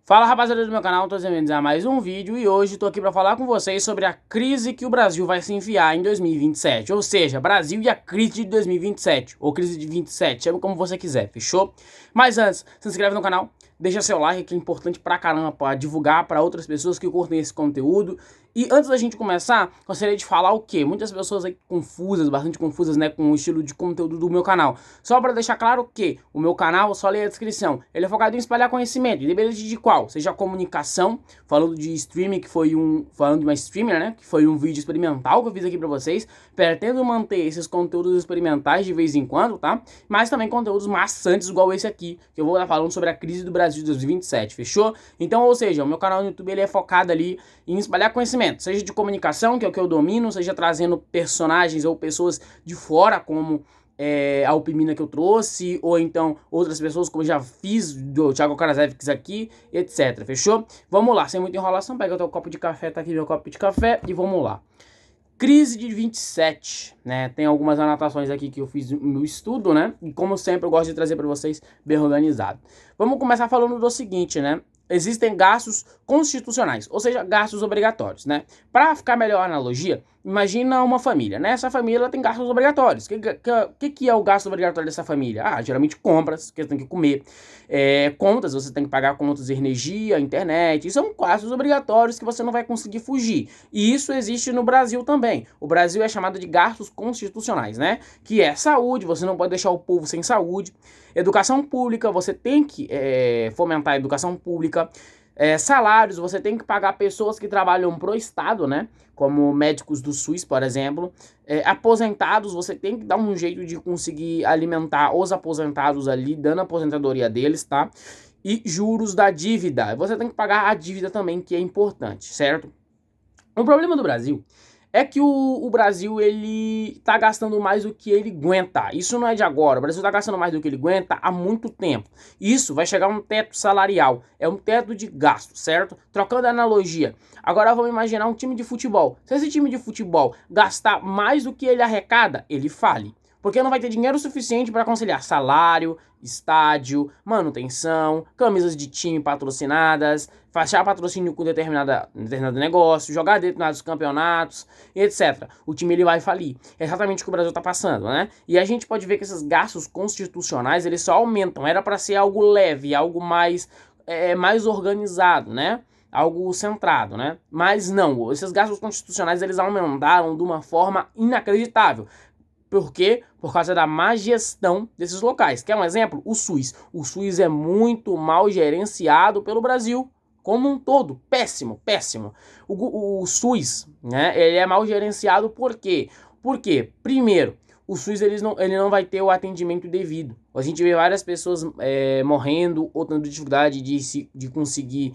Fala rapaziada do meu canal, tô bem-vindos a mais um vídeo e hoje tô aqui pra falar com vocês sobre a crise que o Brasil vai se enfiar em 2027, ou seja, Brasil e a crise de 2027, ou crise de 27, chama como você quiser, fechou? Mas antes, se inscreve no canal, deixa seu like que é importante pra caramba pra divulgar pra outras pessoas que curtem esse conteúdo. E antes da gente começar, gostaria de falar o que? Muitas pessoas aí confusas, bastante confusas, né, com o estilo de conteúdo do meu canal. Só para deixar claro que o meu canal, só leia a descrição, ele é focado em espalhar conhecimento, independente de qual, seja comunicação, falando de streaming, falando de uma streamer, né, que foi um vídeo experimental que eu fiz aqui para vocês, pretendo manter esses conteúdos experimentais de vez em quando, tá? Mas também conteúdos maçantes igual esse aqui, que eu vou estar falando sobre a crise do Brasil de 2027, fechou? Então, ou seja, o meu canal no YouTube ele é focado ali em espalhar conhecimento, seja de comunicação, que é o que eu domino, seja trazendo personagens ou pessoas de fora, como a Alpimina que eu trouxe, ou então outras pessoas, como eu já fiz do Thiago Karasevix aqui, etc. Fechou? Vamos lá, sem muita enrolação, pega o teu copo de café, tá aqui meu copo de café, e vamos lá. Crise de 27, né? Tem algumas anotações aqui que eu fiz no meu estudo, né? E como sempre eu gosto de trazer para vocês bem organizado. Vamos começar falando do seguinte, né? Existem gastos constitucionais, ou seja, gastos obrigatórios, né? Para ficar melhor a analogia, imagina uma família, né? Essa família ela tem gastos obrigatórios. O que é o gasto obrigatório dessa família? Ah, geralmente compras, que você tem que comer, contas, você tem que pagar contas de energia, internet, e são gastos obrigatórios que você não vai conseguir fugir. E isso existe no Brasil também. O Brasil é chamado de gastos constitucionais, né? Que é saúde, você não pode deixar o povo sem saúde. Educação pública, você tem que fomentar a educação pública. Salários, você tem que pagar pessoas que trabalham pro Estado, né? Como médicos do SUS, por exemplo. Aposentados, você tem que dar um jeito de conseguir alimentar os aposentados ali, dando a aposentadoria deles, tá? E juros da dívida. Você tem que pagar a dívida também, que é importante, certo? O problema do Brasil é que o Brasil, ele tá gastando mais do que ele aguenta. Isso não é de agora. O Brasil tá gastando mais do que ele aguenta há muito tempo. Isso vai chegar a um teto salarial. É um teto de gasto, certo? Trocando a analogia. Agora vamos imaginar um time de futebol. Se esse time de futebol gastar mais do que ele arrecada, ele fale. Porque não vai ter dinheiro suficiente para conciliar salário, estádio, manutenção, camisas de time patrocinadas, fechar patrocínio com determinado negócio, jogar dentro dos campeonatos, etc. O time ele vai falir. É exatamente o que o Brasil está passando, né? E a gente pode ver que esses gastos constitucionais eles só aumentam. Era para ser algo leve, algo mais organizado, né? Algo centrado, né? Mas não, esses gastos constitucionais eles aumentaram de uma forma inacreditável. Por quê? Por causa da má gestão desses locais. Quer um exemplo? O SUS. O SUS é muito mal gerenciado pelo Brasil como um todo. Péssimo, péssimo. O SUS, né, ele é mal gerenciado por quê? Porque, primeiro, o SUS ele não vai ter o atendimento devido. A gente vê várias pessoas morrendo ou tendo dificuldade de conseguir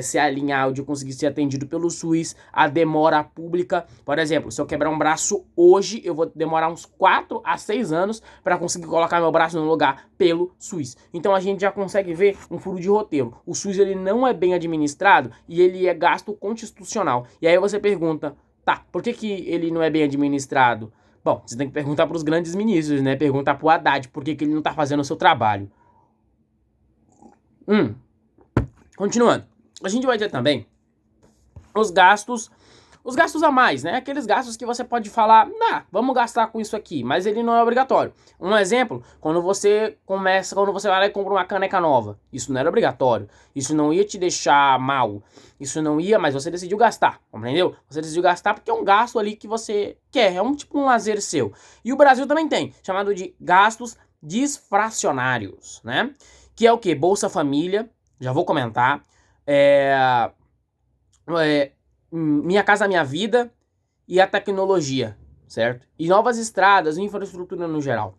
se alinhar ou de conseguir ser atendido pelo SUS. A demora pública, por exemplo, se eu quebrar um braço hoje, eu vou demorar uns 4 a 6 anos para conseguir colocar meu braço no lugar pelo SUS. Então a gente já consegue ver um furo de roteiro. O SUS ele não é bem administrado e ele é gasto constitucional. E aí você pergunta, tá, por que ele não é bem administrado? Bom, você tem que perguntar para os grandes ministros, né? Perguntar para o Haddad por que ele não está fazendo o seu trabalho. Continuando. A gente vai ter também os gastos a mais, né? Aqueles gastos que você pode falar, vamos gastar com isso aqui, mas ele não é obrigatório. Um exemplo, quando você vai lá e compra uma caneca nova, isso não era obrigatório, isso não ia te deixar mal, isso não ia, mas você decidiu gastar, compreendeu? Você decidiu gastar porque é um gasto ali que você quer, é tipo um lazer seu. E o Brasil também tem, chamado de gastos disfracionários, né? Que é o que? Bolsa Família, já vou comentar, Minha Casa Minha Vida e a tecnologia, certo? E novas estradas, infraestrutura no geral.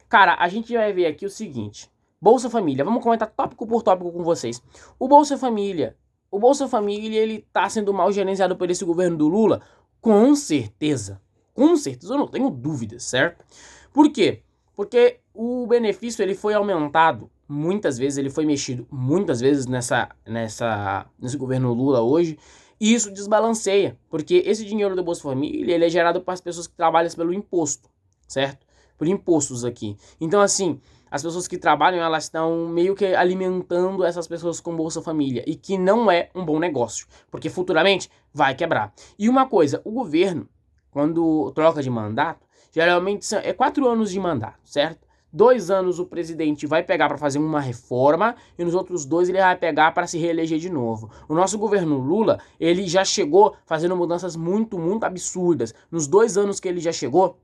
Cara, a gente vai ver aqui o seguinte. Bolsa Família, vamos comentar tópico por tópico com vocês. O Bolsa Família, ele tá sendo mal gerenciado por esse governo do Lula? Com certeza, eu não tenho dúvidas, certo? Por quê? Porque o benefício ele foi aumentado muitas vezes, ele foi mexido muitas vezes nesse governo Lula hoje. E isso desbalanceia, porque esse dinheiro do Bolsa Família, ele é gerado para as pessoas que trabalham pelo imposto, certo? Por impostos aqui. Então, assim, as pessoas que trabalham, elas estão meio que alimentando essas pessoas com Bolsa Família, e que não é um bom negócio, porque futuramente vai quebrar. E uma coisa, o governo, quando troca de mandato, geralmente é 4 anos de mandato, certo? 2 anos o presidente vai pegar para fazer uma reforma e nos outros 2 ele vai pegar para se reeleger de novo. O nosso governo Lula, ele já chegou fazendo mudanças muito absurdas. Nos 2 anos que ele já chegou,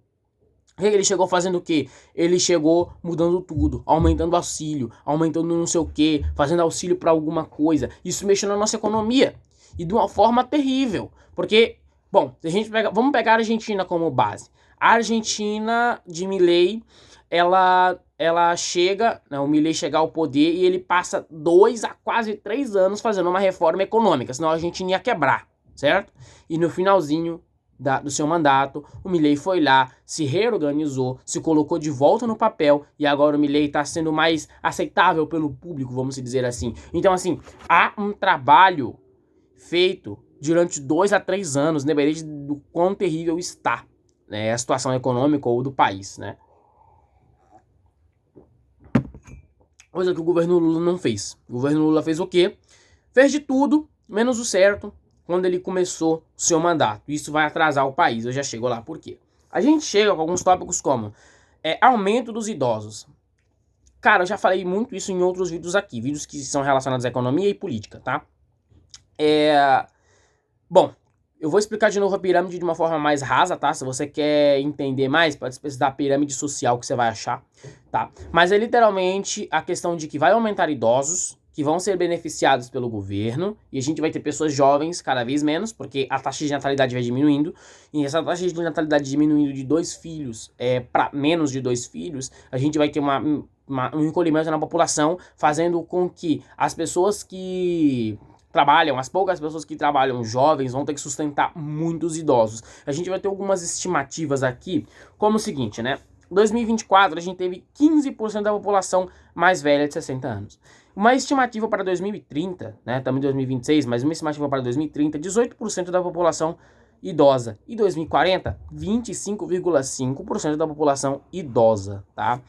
ele chegou fazendo o quê? Ele chegou mudando tudo, aumentando auxílio, aumentando não sei o quê, fazendo auxílio para alguma coisa. Isso mexeu na nossa economia e de uma forma terrível. Porque, bom, se a gente vamos pegar a Argentina como base. A Argentina de Milei, ela chega, né, o Milei chega ao poder e ele passa 2 a quase 3 anos fazendo uma reforma econômica, senão a Argentina ia quebrar, certo? E no finalzinho do seu mandato, o Milei foi lá, se reorganizou, se colocou de volta no papel e agora o Milei está sendo mais aceitável pelo público, vamos dizer assim. Então, assim, há um trabalho feito durante 2 a 3 anos, independente do quão terrível está, né, a situação econômica ou do país, né? Coisa que o governo Lula não fez. O governo Lula fez o quê? Fez de tudo, menos o certo, quando ele começou o seu mandato. Isso vai atrasar o país, eu já chego lá por quê. A gente chega com alguns tópicos como aumento dos idosos. Cara, eu já falei muito isso em outros vídeos aqui, vídeos que são relacionados à economia e política, tá? Bom, eu vou explicar de novo a pirâmide de uma forma mais rasa, tá? Se você quer entender mais, pode pesquisar a pirâmide social que você vai achar, tá? Mas é literalmente a questão de que vai aumentar idosos, que vão ser beneficiados pelo governo, e a gente vai ter pessoas jovens cada vez menos, porque a taxa de natalidade vai diminuindo, e essa taxa de natalidade diminuindo de 2 filhos para menos de 2 filhos, a gente vai ter um encolhimento na população, fazendo com que as pessoas que trabalham, as poucas pessoas que trabalham jovens vão ter que sustentar muitos idosos. A gente vai ter algumas estimativas aqui, como o seguinte, né? Em 2024 a gente teve 15% da população mais velha de 60 anos. Uma estimativa para 2030, né? Também 2026, mas uma estimativa para 2030, 18% da população idosa. E 2040, 25,5% da população idosa, tá?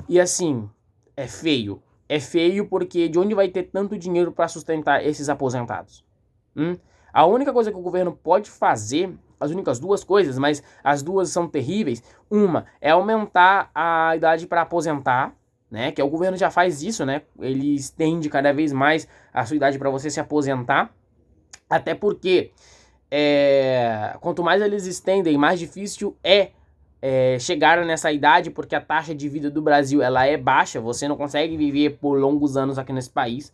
E assim, é feio. É feio porque de onde vai ter tanto dinheiro para sustentar esses aposentados? A única coisa que o governo pode fazer, as únicas 2 coisas, mas as 2 são terríveis. Uma é aumentar a idade para aposentar, né? Que o governo já faz isso, né? Ele estende cada vez mais a sua idade para você se aposentar. Até porque quanto mais eles estendem, mais difícil chegar nessa idade, porque a taxa de vida do Brasil ela é baixa, você não consegue viver por longos anos aqui nesse país,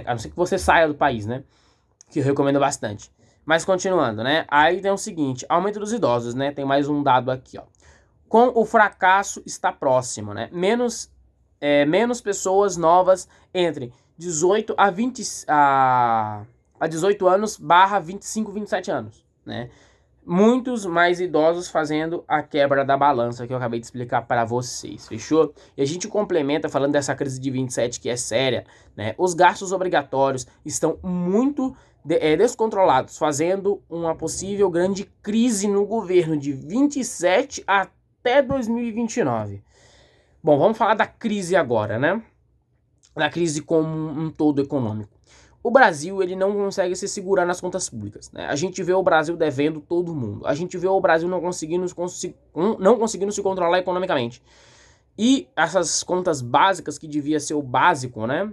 a não ser que você saia do país, né? Que eu recomendo bastante. Mas continuando, né? Aí tem o seguinte, aumento dos idosos, né? Tem mais um dado aqui, ó. Com o fracasso está próximo, né? Menos pessoas novas entre 18 a 18 anos barra 25, 27 anos, né? Muitos mais idosos fazendo a quebra da balança que eu acabei de explicar para vocês, fechou? E a gente complementa falando dessa crise de 27 que é séria, né? Os gastos obrigatórios estão muito descontrolados, fazendo uma possível grande crise no governo de 27 até 2029. Bom, vamos falar da crise agora, né? Da crise como um todo econômico. O Brasil, ele não consegue se segurar nas contas públicas, né? A gente vê o Brasil devendo todo mundo. A gente vê o Brasil não conseguindo se controlar economicamente. E essas contas básicas, que devia ser o básico, né?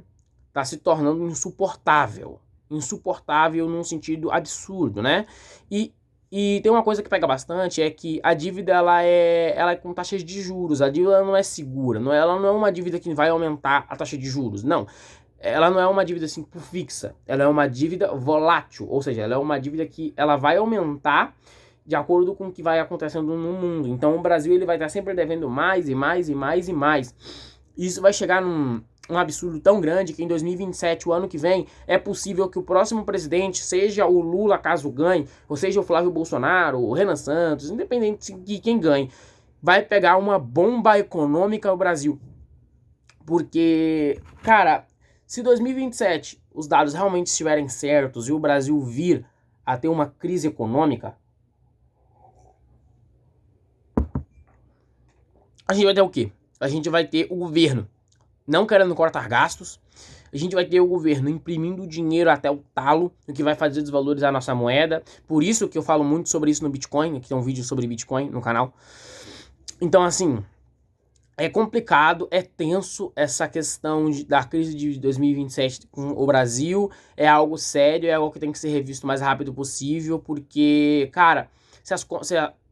Tá se tornando insuportável. Insuportável num sentido absurdo, né? E tem uma coisa que pega bastante, é que a dívida ela é com taxas de juros. A dívida não é segura, ela não é uma dívida que vai aumentar a taxa de juros, não. Ela não é uma dívida assim fixa, ela é uma dívida volátil, ou seja, ela é uma dívida que ela vai aumentar de acordo com o que vai acontecendo no mundo. Então o Brasil ele vai estar sempre devendo mais e mais e mais e mais. Isso vai chegar num absurdo tão grande que em 2027, o ano que vem, é possível que o próximo presidente seja o Lula, caso ganhe, ou seja o Flávio Bolsonaro, o Renan Santos, independente de quem ganhe, vai pegar uma bomba econômica no Brasil. Porque, cara, se 2027 os dados realmente estiverem certos e o Brasil vir a ter uma crise econômica, a gente vai ter o quê? a gente vai ter o governo não querendo cortar gastos, a gente vai ter o governo imprimindo dinheiro até o talo, o que vai fazer desvalorizar a nossa moeda. Por isso que eu falo muito sobre isso no Bitcoin, aqui tem um vídeo sobre Bitcoin no canal. Então, assim, é complicado, é tenso essa questão da crise de 2027 com o Brasil. É algo sério, é algo que tem que ser revisto o mais rápido possível, porque, cara, se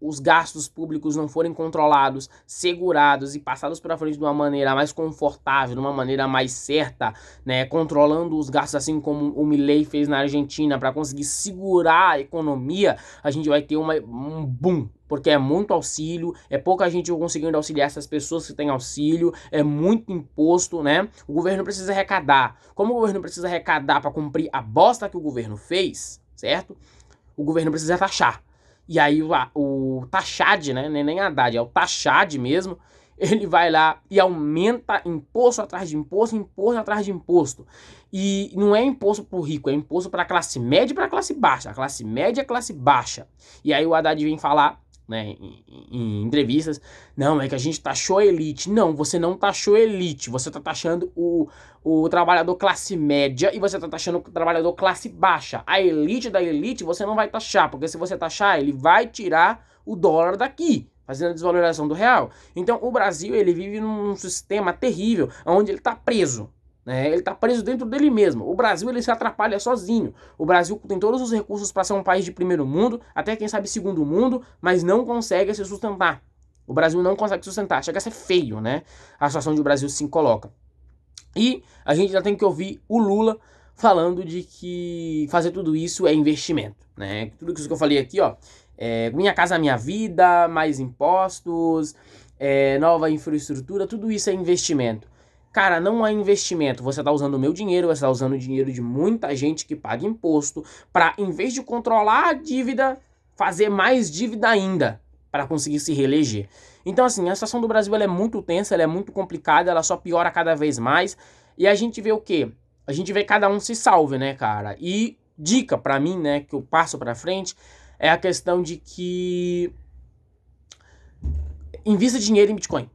os gastos públicos não forem controlados, segurados e passados para frente de uma maneira mais confortável, de uma maneira mais certa, né, controlando os gastos assim como o Milei fez na Argentina para conseguir segurar a economia, a gente vai ter um boom, porque é muito auxílio, é pouca gente conseguindo auxiliar essas pessoas que têm auxílio, é muito imposto, né? O governo precisa arrecadar. Como o governo precisa arrecadar para cumprir a bosta que o governo fez, certo? O governo precisa taxar. E aí o Taxad, né, nem Haddad, é o Taxad mesmo, ele vai lá e aumenta imposto atrás de imposto, imposto atrás de imposto. E não é imposto pro rico, é imposto para a classe média e para a classe baixa. A classe média e a classe baixa. E aí o Haddad vem falar, né, em entrevistas, não, é que a gente taxou a elite. Não, você não taxou a elite, você tá taxando o trabalhador classe média e você tá taxando o trabalhador classe baixa. A elite da elite você não vai taxar, porque se você taxar, ele vai tirar o dólar daqui, fazendo a desvalorização do real. Então o Brasil, ele vive num sistema terrível, onde ele tá preso. Ele está preso dentro dele mesmo. O Brasil, ele se atrapalha sozinho. O Brasil tem todos os recursos para ser um país de primeiro mundo, até quem sabe segundo mundo, mas não consegue se sustentar. O Brasil não consegue sustentar. Chega a ser feio, né? A situação onde o Brasil se coloca. E a gente já tem que ouvir o Lula falando de que fazer tudo isso é investimento, né? Tudo isso que eu falei aqui, ó, Minha Casa Minha Vida, mais impostos, nova infraestrutura, tudo isso é investimento. Cara, não é investimento, você tá usando o meu dinheiro, você tá usando o dinheiro de muita gente que paga imposto para, em vez de controlar a dívida, fazer mais dívida ainda para conseguir se reeleger. Então, assim, a situação do Brasil ela é muito tensa, ela é muito complicada, ela só piora cada vez mais. E a gente vê o quê? A gente vê cada um se salve, né, cara? E dica pra mim, né, que eu passo pra frente, é a questão de que invista dinheiro em Bitcoin.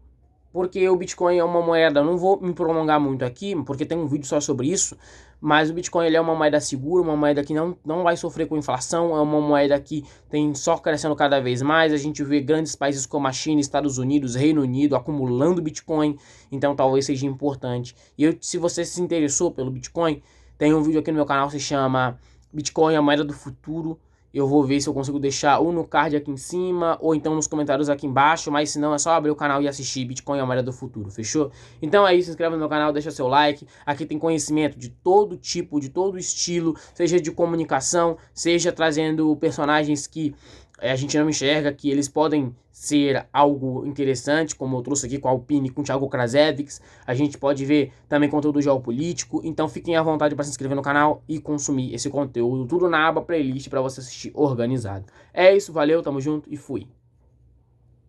Porque o Bitcoin é uma moeda, eu não vou me prolongar muito aqui, porque tem um vídeo só sobre isso, mas o Bitcoin ele é uma moeda segura, uma moeda que não vai sofrer com inflação, é uma moeda que tem só crescendo cada vez mais. A gente vê grandes países como a China, Estados Unidos, Reino Unido acumulando Bitcoin, então talvez seja importante. E se você se interessou pelo Bitcoin, tem um vídeo aqui no meu canal que se chama Bitcoin, a moeda do futuro. Eu vou ver se eu consigo deixar ou no card aqui em cima, ou então nos comentários aqui embaixo, mas se não é só abrir o canal e assistir Bitcoin, a moeda do futuro, fechou? Então é isso, se inscreve no meu canal, deixa seu like, aqui tem conhecimento de todo tipo, de todo estilo, seja de comunicação, seja trazendo personagens que a gente não enxerga, que eles podem ser algo interessante, como eu trouxe aqui com a Alpine, com o Thiago Krasaviks. A gente pode ver também conteúdo geopolítico, então fiquem à vontade para se inscrever no canal e consumir esse conteúdo, tudo na aba playlist para você assistir organizado. É isso, valeu, tamo junto e fui!